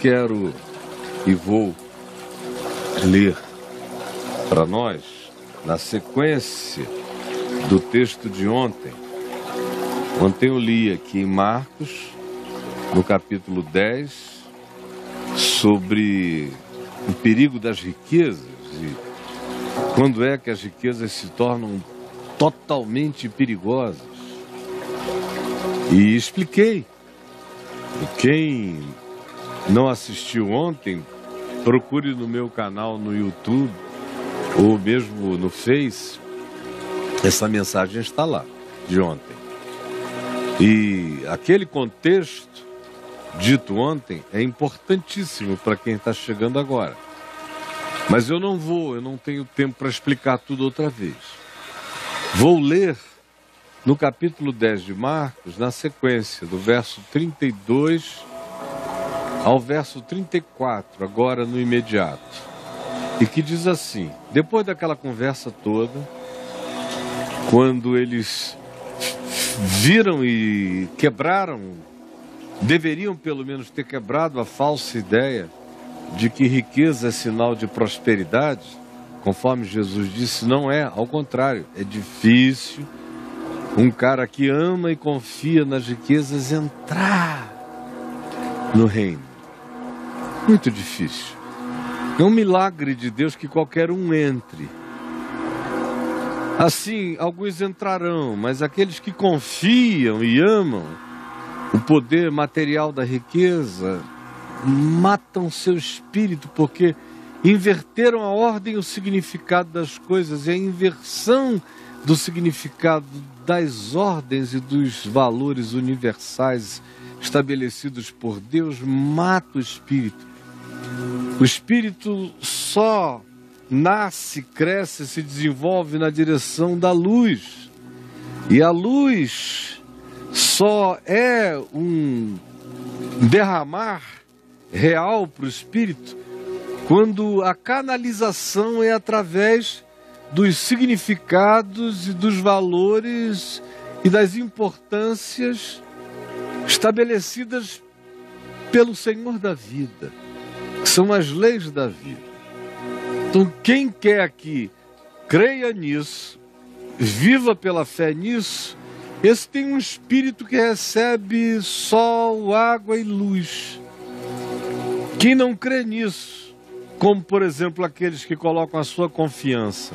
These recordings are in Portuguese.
quero e vou ler para nós, na sequência do texto de ontem. Ontem eu li aqui em Marcos, no capítulo 10, sobre o perigo das riquezas e quando é que as riquezas se tornam totalmente perigosas. E expliquei. Quem não assistiu ontem, procure no meu canal no YouTube ou mesmo no Face. Essa mensagem está lá, de ontem. E aquele contexto dito ontem é importantíssimo para quem está chegando agora. Mas eu não tenho tempo para explicar tudo outra vez. Vou ler no capítulo 10 de Marcos, na sequência, do verso 32 ao verso 34, agora no imediato. E que diz assim: depois daquela conversa toda, quando eles viram e quebraram, deveriam pelo menos ter quebrado a falsa ideia de que riqueza é sinal de prosperidade, conforme Jesus disse, não é, ao contrário, é difícil um cara que ama e confia nas riquezas entrar no reino. Muito difícil. É um milagre de Deus que qualquer um entre. Assim, alguns entrarão, mas aqueles que confiam e amam o poder material da riqueza matam seu espírito, porque inverteram a ordem e o significado das coisas, e a inversão do significado das ordens e dos valores universais estabelecidos por Deus mata o espírito. O espírito só nasce, cresce, se desenvolve na direção da luz. E a luz só é um derramar real para o espírito quando a canalização é através dos significados e dos valores e das importâncias estabelecidas pelo Senhor da vida, que são as leis da vida. Então, quem quer que creia nisso, viva pela fé nisso, esse tem um espírito que recebe sol, água e luz. Quem não crê nisso, como por exemplo aqueles que colocam a sua confiança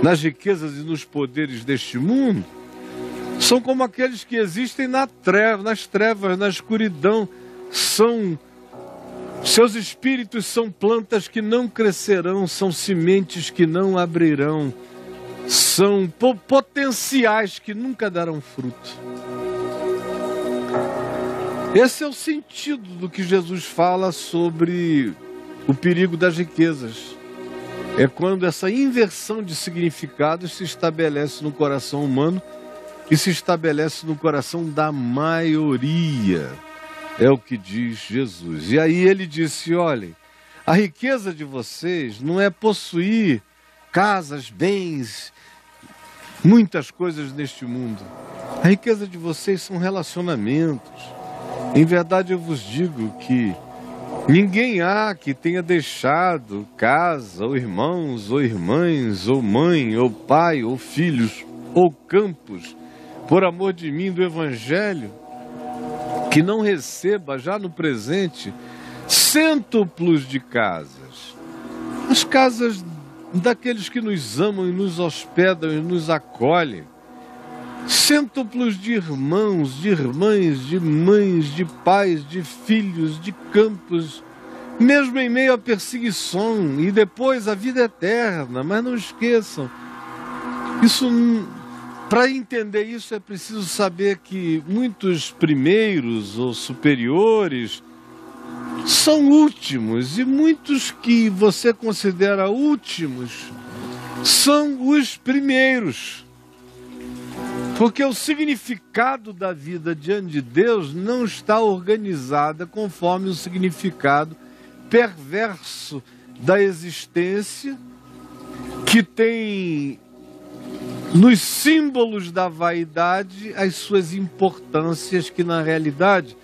nas riquezas e nos poderes deste mundo, são como aqueles que existem nas trevas, na escuridão. Seus espíritos são plantas que não crescerão, são sementes que não abrirão, são potenciais que nunca darão fruto. Esse é o sentido do que Jesus fala sobre o perigo das riquezas. É quando essa inversão de significados se estabelece no coração humano e se estabelece no coração da maioria. É o que diz Jesus. E aí ele disse, olhem, a riqueza de vocês não é possuir casas, bens, muitas coisas neste mundo. A riqueza de vocês são relacionamentos. Em verdade eu vos digo que ninguém há que tenha deixado casa, ou irmãos, ou irmãs, ou mãe, ou pai, ou filhos, ou campos, por amor de mim, do Evangelho, que não receba já no presente cêntuplos de casas. As casas daqueles que nos amam e nos hospedam e nos acolhem. Cêntuplos de irmãos, de irmãs, de mães, de pais, de filhos, de campos, mesmo em meio à perseguição e depois a vida eterna. Mas não esqueçam, para entender isso é preciso saber que muitos primeiros ou superiores são últimos e muitos que você considera últimos são os primeiros. Porque o significado da vida diante de Deus não está organizada conforme o significado perverso da existência, que tem nos símbolos da vaidade as suas importâncias, que na realidade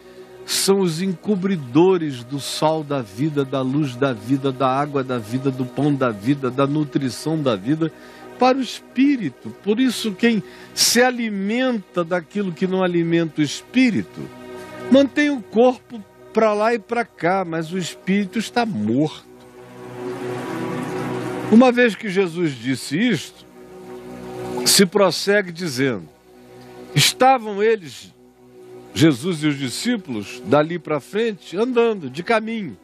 são os encobridores do sol da vida, da luz da vida, da água da vida, do pão da vida, da nutrição da vida para o espírito. Por isso, quem se alimenta daquilo que não alimenta o espírito, mantém o corpo para lá e para cá, mas o espírito está morto. Uma vez que Jesus disse isto, se prossegue dizendo: estavam eles, Jesus e os discípulos, dali para frente, andando de caminho,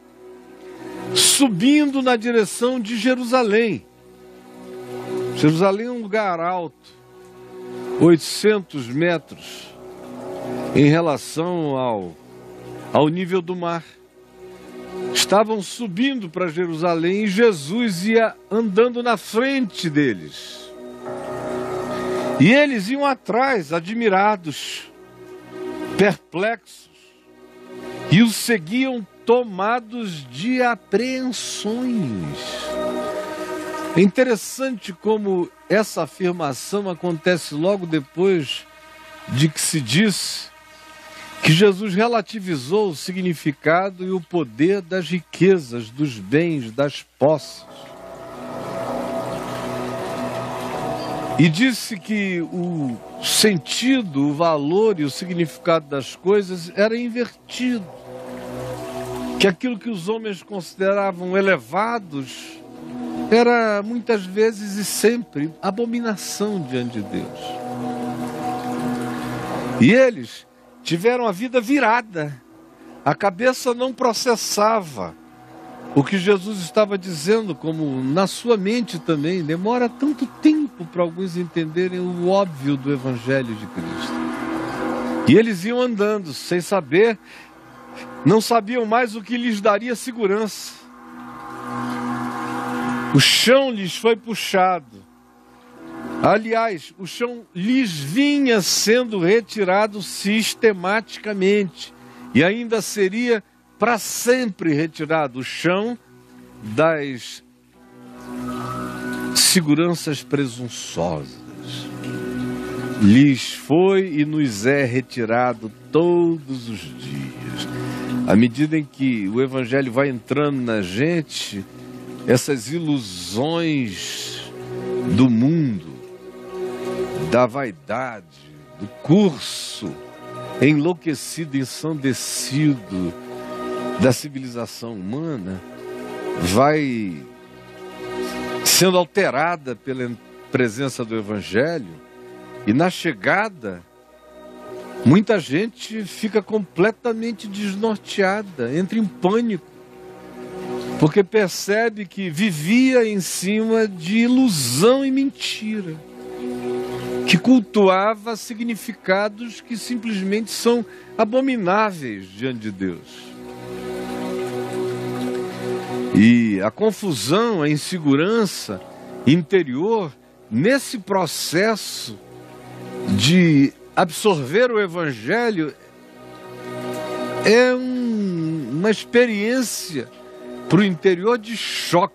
subindo na direção de Jerusalém. Jerusalém é um lugar alto, 800 metros em relação ao nível do mar. Estavam subindo para Jerusalém e Jesus ia andando na frente deles. E eles iam atrás, admirados, perplexos, e os seguiam tomados de apreensões. É interessante como essa afirmação acontece logo depois de que se disse que Jesus relativizou o significado e o poder das riquezas, dos bens, das posses. E disse que o sentido, o valor e o significado das coisas era invertido. Que aquilo que os homens consideravam elevados era muitas vezes e sempre abominação diante de Deus. E eles tiveram a vida virada. A cabeça não processava o que Jesus estava dizendo, como na sua mente também. Demora tanto tempo para alguns entenderem o óbvio do Evangelho de Cristo. E eles iam andando sem saber, não sabiam mais o que lhes daria segurança. O chão lhes foi puxado. Aliás, o chão lhes vinha sendo retirado sistematicamente e ainda seria para sempre retirado o chão das seguranças presunçosas. Lhes foi e nos é retirado todos os dias. À medida em que o Evangelho vai entrando na gente, essas ilusões do mundo, da vaidade, do curso enlouquecido, ensandecido da civilização humana, vai sendo alterada pela presença do Evangelho, e na chegada, muita gente fica completamente desnorteada, entra em pânico, porque percebe que vivia em cima de ilusão e mentira, que cultuava significados que simplesmente são abomináveis diante de Deus. E a confusão, a insegurança interior, nesse processo de absorver o Evangelho, é uma experiência para o interior de choque,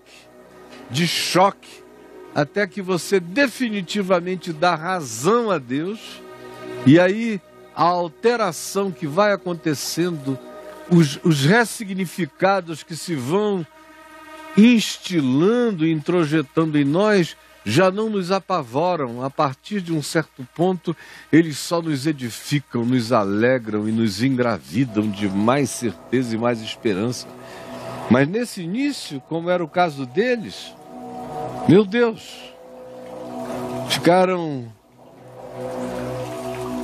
até que você definitivamente dá razão a Deus, e aí a alteração que vai acontecendo, os ressignificados que se vão instilando e introjetando em nós, já não nos apavoram. A partir de um certo ponto, eles só nos edificam, nos alegram e nos engravidam de mais certeza e mais esperança. Mas nesse início, como era o caso deles, meu Deus, ficaram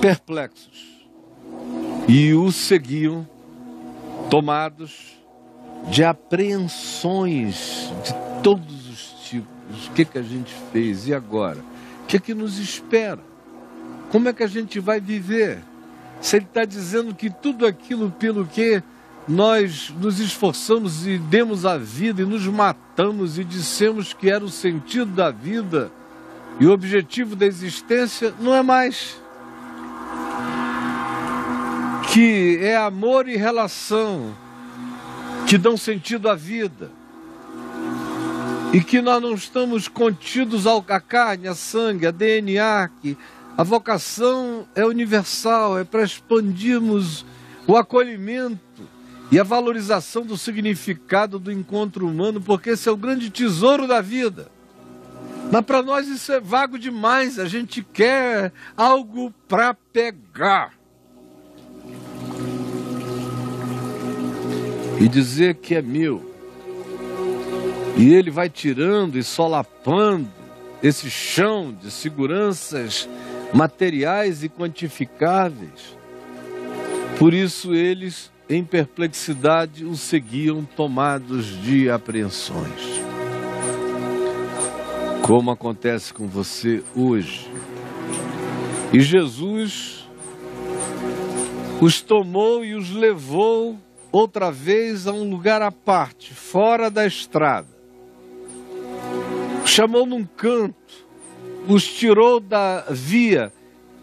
perplexos e o seguiam, tomados de apreensões de todos os tipos. O que a gente fez? E agora? O que nos espera? Como é que a gente vai viver? Se ele está dizendo que tudo aquilo pelo que nós nos esforçamos e demos a vida e nos matamos e dissemos que era o sentido da vida e o objetivo da existência, não é mais. Que é amor e relação que dão sentido à vida. E que nós não estamos contidos à carne, a sangue, a DNA, que a vocação é universal, é para expandirmos o acolhimento e a valorização do significado do encontro humano, porque esse é o grande tesouro da vida. Mas para nós isso é vago demais, a gente quer algo para pegar. E dizer que é meu. E ele vai tirando e solapando esse chão de seguranças materiais e quantificáveis. Por isso eles, em perplexidade, o seguiam tomados de apreensões. Como acontece com você hoje. E Jesus os tomou e os levou outra vez a um lugar à parte, fora da estrada. Os chamou num canto, os tirou da via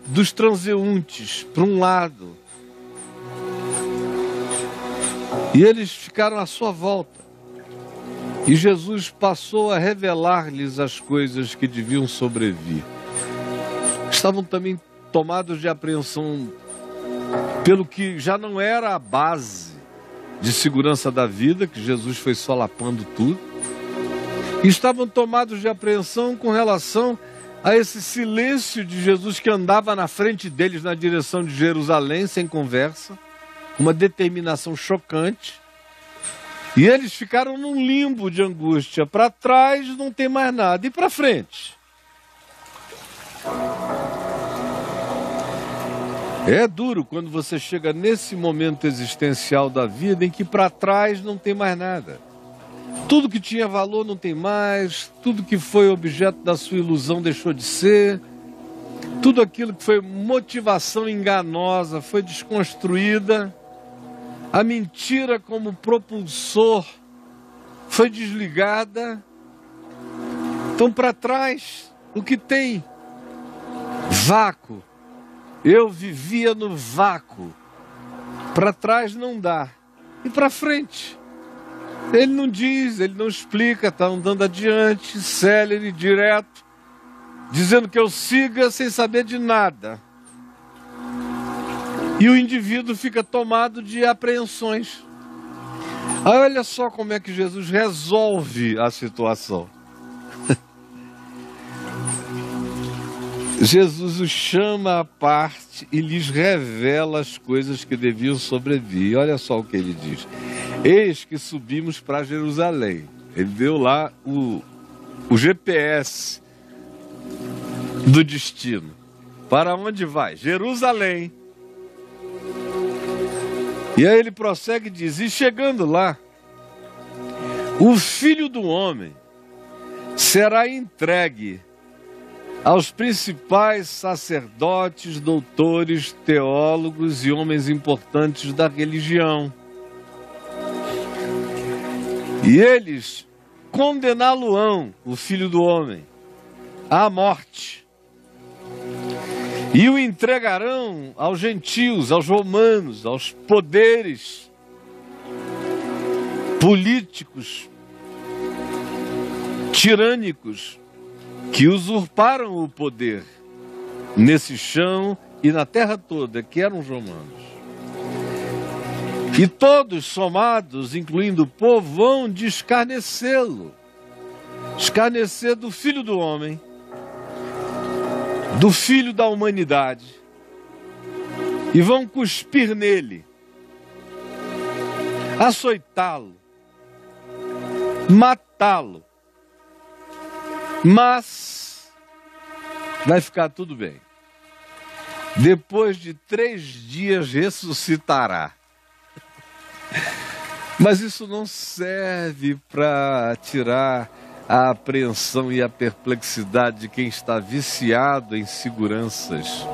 dos transeuntes para um lado. E eles ficaram à sua volta. E Jesus passou a revelar-lhes as coisas que deviam sobrevir. Estavam também tomados de apreensão pelo que já não era a base de segurança da vida, que Jesus foi solapando tudo. E estavam tomados de apreensão com relação a esse silêncio de Jesus que andava na frente deles na direção de Jerusalém, sem conversa, uma determinação chocante. E eles ficaram num limbo de angústia. Para trás não tem mais nada. E para frente? É duro quando você chega nesse momento existencial da vida em que para trás não tem mais nada. Tudo que tinha valor não tem mais. Tudo que foi objeto da sua ilusão deixou de ser. Tudo aquilo que foi motivação enganosa foi desconstruída. A mentira como propulsor foi desligada. Então, para trás, o que tem? Vácuo. Eu vivia no vácuo. Para trás não dá. E para frente? Ele não diz, ele não explica, está andando adiante, célere, direto, dizendo que eu siga sem saber de nada. E o indivíduo fica tomado de apreensões. Aí olha só como é que Jesus resolve a situação. Jesus os chama à parte e lhes revela as coisas que deviam sobrevir. Olha só o que ele diz. Eis que subimos para Jerusalém. Ele deu lá o GPS do destino. Para onde vai? Jerusalém. E aí ele prossegue e diz, e chegando lá, o Filho do Homem será entregue aos principais sacerdotes, doutores, teólogos e homens importantes da religião. E eles condená-lo-ão, o Filho do Homem, à morte. E o entregarão aos gentios, aos romanos, aos poderes políticos, tirânicos, que usurparam o poder nesse chão e na terra toda, que eram os romanos. E todos somados, incluindo o povo, vão de escarnecê-lo, escarnecer do Filho do Homem, do Filho da humanidade, e vão cuspir nele, açoitá-lo, matá-lo, mas vai ficar tudo bem. Depois de 3 dias ressuscitará. Mas isso não serve para tirar a apreensão e a perplexidade de quem está viciado em seguranças,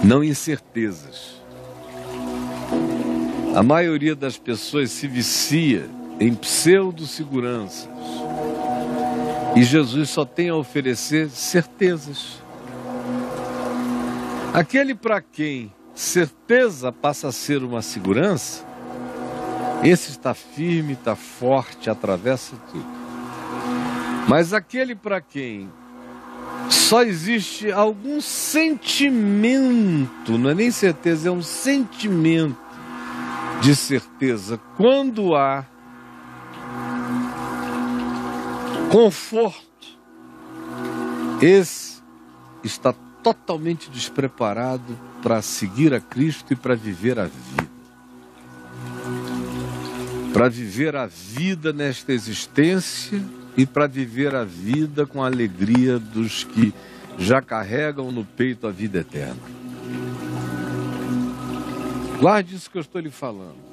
não incertezas. A maioria das pessoas se vicia em pseudo-seguranças. E Jesus só tem a oferecer certezas. Aquele para quem certeza passa a ser uma segurança, esse está firme, está forte, atravessa tudo. Mas aquele para quem Só existe algum sentimento, não é nem certeza, é um sentimento de certeza quando há conforto. Esse está totalmente despreparado para seguir a Cristo e para viver a vida. Para viver a vida nesta existência e para viver a vida com a alegria dos que já carregam no peito a vida eterna. Guarde isso que eu estou lhe falando.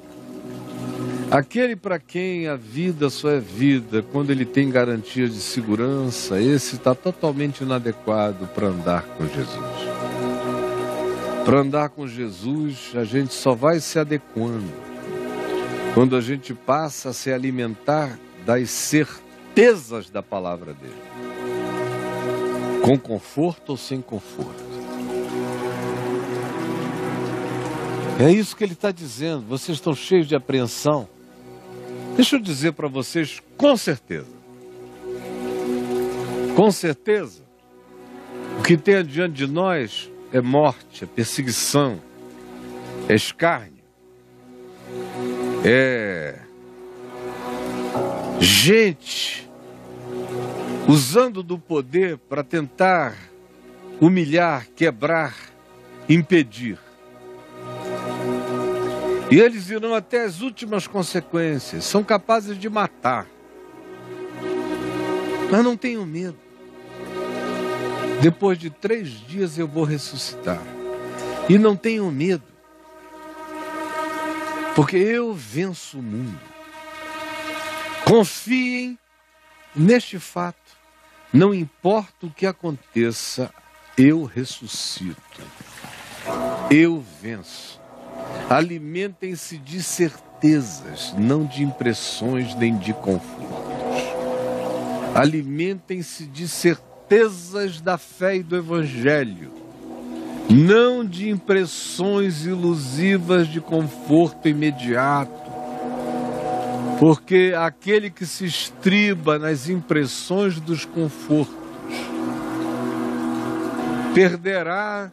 Aquele para quem a vida só é vida, quando ele tem garantias de segurança, esse está totalmente inadequado para andar com Jesus. Para andar com Jesus, a gente só vai se adequando quando a gente passa a se alimentar das certezas da palavra dele. Com conforto ou sem conforto. É isso que ele está dizendo. Vocês estão cheios de apreensão. Deixa eu dizer para vocês com certeza. Com certeza, o que tem adiante de nós é morte, é perseguição, é escárnio, é gente usando do poder para tentar humilhar, quebrar, impedir. E eles irão até as últimas consequências, são capazes de matar. Mas não tenham medo. Depois de 3 dias eu vou ressuscitar. E não tenham medo, porque eu venço o mundo. Confiem neste fato. Não importa o que aconteça, eu ressuscito. Eu venço. Alimentem-se de certezas, não de impressões nem de confortos. Alimentem-se de certezas da fé e do Evangelho, não de impressões ilusivas de conforto imediato. Porque aquele que se estriba nas impressões dos confortos perderá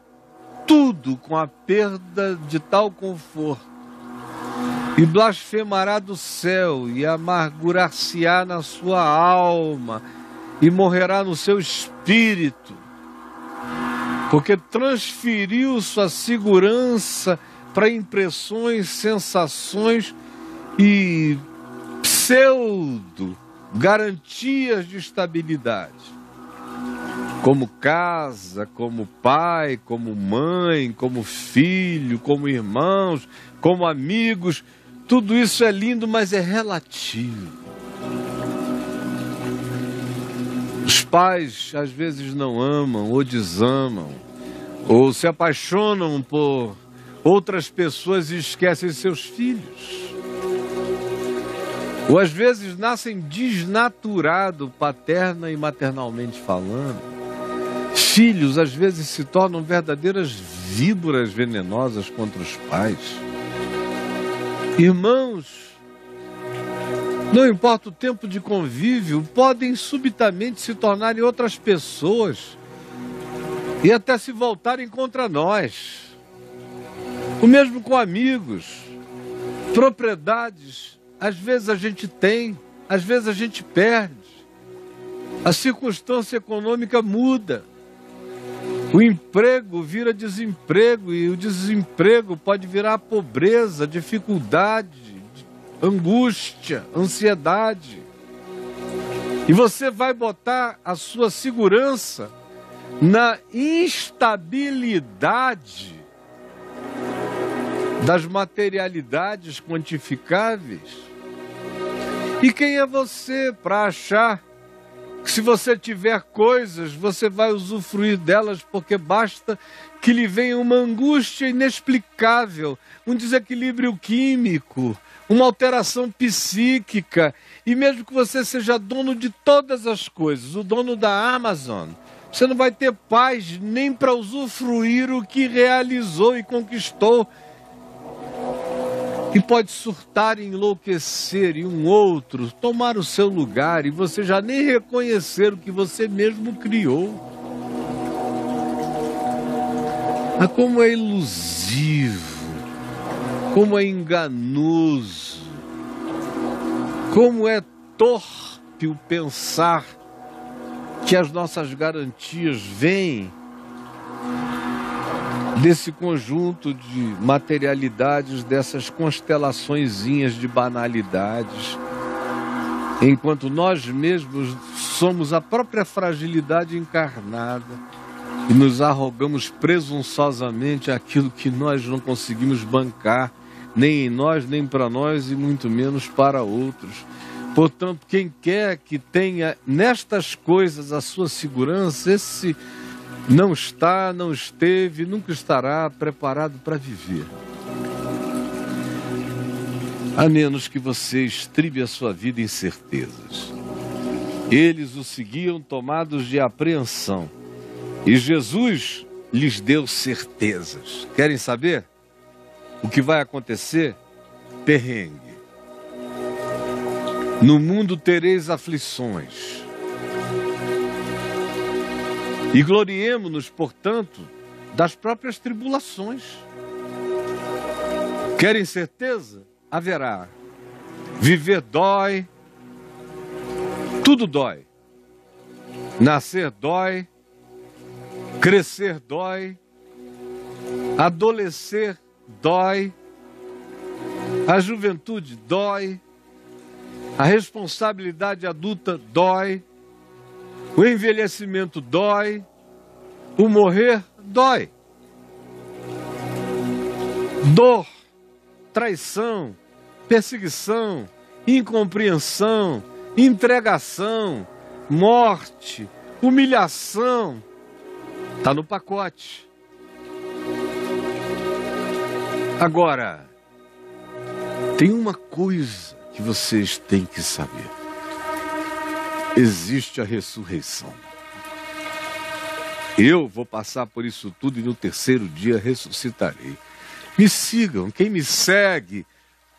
tudo com a perda de tal conforto, e blasfemará do céu, e amargurar-se-á na sua alma, e morrerá no seu espírito, porque transferiu sua segurança para impressões, sensações e pseudo garantias de estabilidade. Como casa, como pai, como mãe, como filho, como irmãos, como amigos. Tudo isso é lindo, mas é relativo. Os pais às vezes não amam ou desamam, ou se apaixonam por outras pessoas e esquecem seus filhos. Ou às vezes nascem desnaturados, paterna e maternalmente falando. Filhos às vezes se tornam verdadeiras víboras venenosas contra os pais. Irmãos, não importa o tempo de convívio, podem subitamente se tornarem outras pessoas e até se voltarem contra nós. O mesmo com amigos, propriedades, às vezes a gente tem, às vezes a gente perde. A circunstância econômica muda. O emprego vira desemprego e o desemprego pode virar pobreza, dificuldade, angústia, ansiedade. E você vai botar a sua segurança na instabilidade das materialidades quantificáveis. E quem é você para achar que se você tiver coisas, você vai usufruir delas, porque basta que lhe venha uma angústia inexplicável, um desequilíbrio químico, uma alteração psíquica, e mesmo que você seja dono de todas as coisas, o dono da Amazon, você não vai ter paz nem para usufruir o que realizou e conquistou. E pode surtar e enlouquecer, e um outro tomar o seu lugar, e você já nem reconhecer o que você mesmo criou. Ah, como é ilusivo, como é enganoso, como é torpe o pensar que as nossas garantias vêm desse conjunto de materialidades, dessas constelaçõezinhas de banalidades, enquanto nós mesmos somos a própria fragilidade encarnada e nos arrogamos presunçosamente aquilo que nós não conseguimos bancar, nem em nós, nem para nós e muito menos para outros. Portanto, quem quer que tenha nestas coisas a sua segurança, esse não está, não esteve, nunca estará preparado para viver. A menos que você estribe a sua vida em certezas. Eles o seguiam tomados de apreensão. E Jesus lhes deu certezas. Querem saber o que vai acontecer? Perrengue. No mundo tereis aflições. E gloriemo-nos, portanto, das próprias tribulações. Querem certeza? Haverá. Viver dói, tudo dói. Nascer dói, crescer dói, adolescer dói, a juventude dói, a responsabilidade adulta dói, o envelhecimento dói, o morrer dói. Dor, traição, perseguição, incompreensão, entregação, morte, humilhação, está no pacote. Agora, tem uma coisa que vocês têm que saber. Existe a ressurreição. Eu vou passar por isso tudo e no terceiro dia ressuscitarei. Me sigam, quem me segue,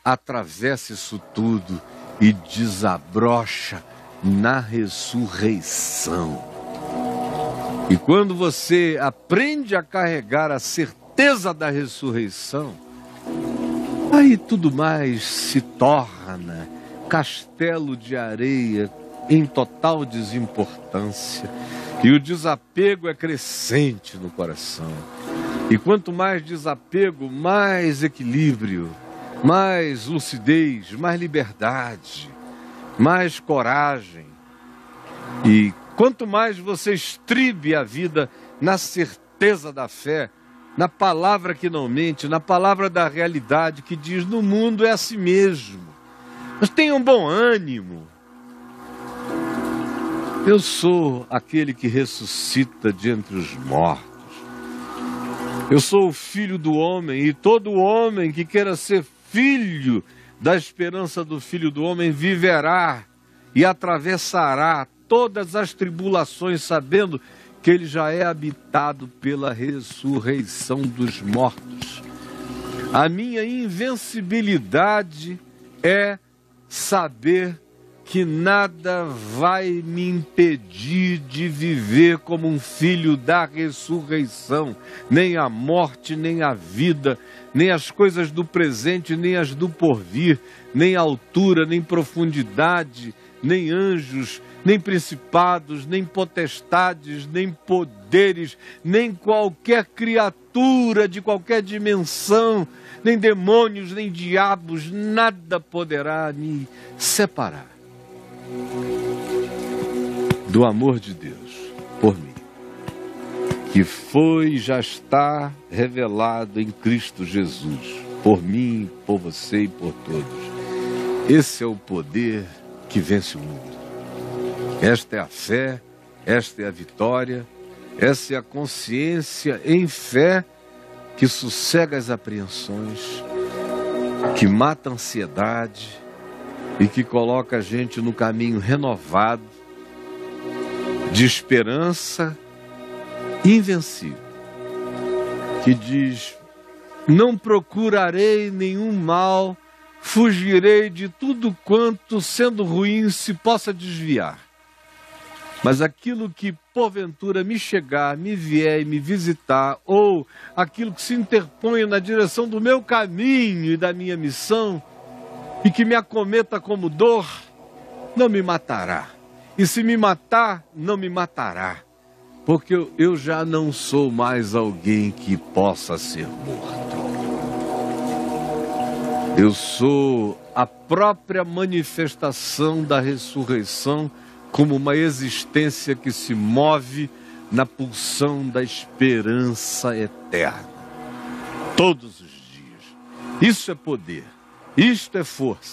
atravessa isso tudo e desabrocha na ressurreição. E quando você aprende a carregar a certeza da ressurreição, aí tudo mais se torna castelo de areia em total desimportância. E o desapego é crescente no coração. E quanto mais desapego, mais equilíbrio, mais lucidez, mais liberdade, mais coragem. E quanto mais você estribe a vida na certeza da fé, na palavra que não mente, na palavra da realidade que diz: no mundo é assim mesmo, mas tenham bom ânimo. Eu sou aquele que ressuscita de entre os mortos. Eu sou o Filho do homem, e todo homem que queira ser filho da esperança do Filho do homem viverá e atravessará todas as tribulações, sabendo que ele já é habitado pela ressurreição dos mortos. A minha invencibilidade é saber que nada vai me impedir de viver como um filho da ressurreição, nem a morte, nem a vida, nem as coisas do presente, nem as do porvir, nem altura, nem profundidade, nem anjos, nem principados, nem potestades, nem poderes, nem qualquer criatura de qualquer dimensão, nem demônios, nem diabos, nada poderá me separar do amor de Deus por mim, que foi e já está revelado em Cristo Jesus, por mim, por você e por todos. Esse é o poder que vence o mundo. Esta é a fé, esta é a vitória, essa é a consciência em fé que sossega as apreensões, que mata a ansiedade e que coloca a gente no caminho renovado de esperança invencível, que diz: não procurarei nenhum mal, fugirei de tudo quanto, sendo ruim, se possa desviar. Mas aquilo que porventura me chegar, me vier e me visitar, ou aquilo que se interpõe na direção do meu caminho e da minha missão, e que me acometa como dor, não me matará. E se me matar, não me matará. Porque eu já não sou mais alguém que possa ser morto. Eu sou a própria manifestação da ressurreição como uma existência que se move na pulsão da esperança eterna. Todos os dias. Isso é poder. Isto é força.